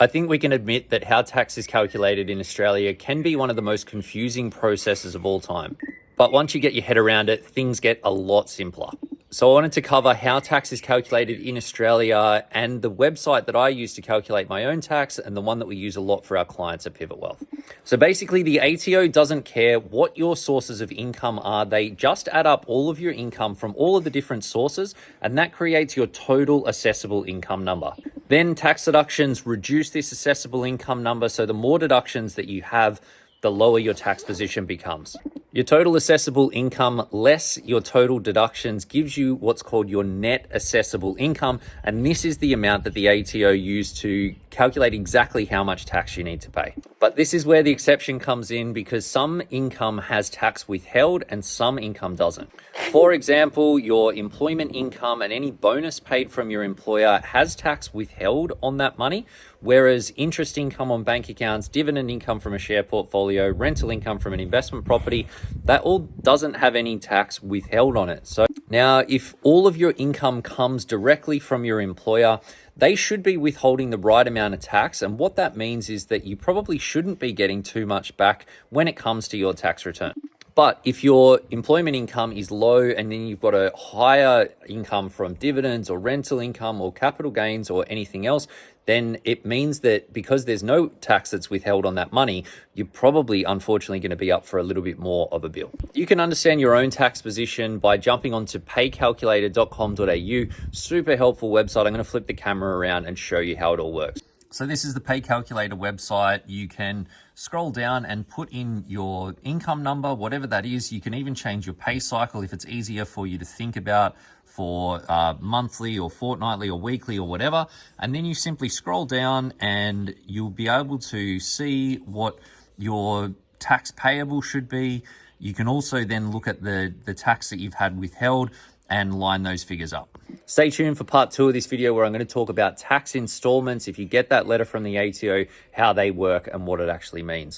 I think we can admit that how tax is calculated in Australia can be one of the most confusing processes of all time. But once you get your head around it, things get a lot simpler. So I wanted to cover how tax is calculated in Australia and the website that I use to calculate my own tax and the one that we use a lot for our clients at Pivot Wealth. So basically the ATO doesn't care what your sources of income are. They just add up all of your income from all of the different sources, and that creates your total assessable income number. Then tax deductions reduce this assessable income number. So the more deductions that you have, the lower your tax position becomes. Your total assessable income less your total deductions gives you what's called your net assessable income. And this is the amount that the ATO used to calculate exactly how much tax you need to pay. But this is where the exception comes in, because some income has tax withheld and some income doesn't. For example, your employment income and any bonus paid from your employer has tax withheld on that money, whereas interest income on bank accounts, dividend income from a share portfolio, rental income from an investment property, that all doesn't have any tax withheld on it. So now, if all of your income comes directly from your employer, they should be withholding the right amount of tax. And what that means is that you probably shouldn't be getting too much back when it comes to your tax return. But if your employment income is low and then you've got a higher income from dividends or rental income or capital gains or anything else, then it means that because there's no tax that's withheld on that money, you're probably, unfortunately, going to be up for a little bit more of a bill. You can understand your own tax position by jumping onto paycalculator.com.au. Super helpful website. I'm going to flip the camera around and show you how it all works. So this is the Pay Calculator website. You can scroll down and put in your income number, whatever that is. You can even change your pay cycle if it's easier for you to think about for monthly or fortnightly or weekly or whatever. And then you simply scroll down and you'll be able to see what your tax payable should be. You can also then look at the tax that you've had withheld and line those figures up. Stay tuned for part 2 of this video, where I'm going to talk about tax installments. If you get that letter from the ATO, how they work and what it actually means.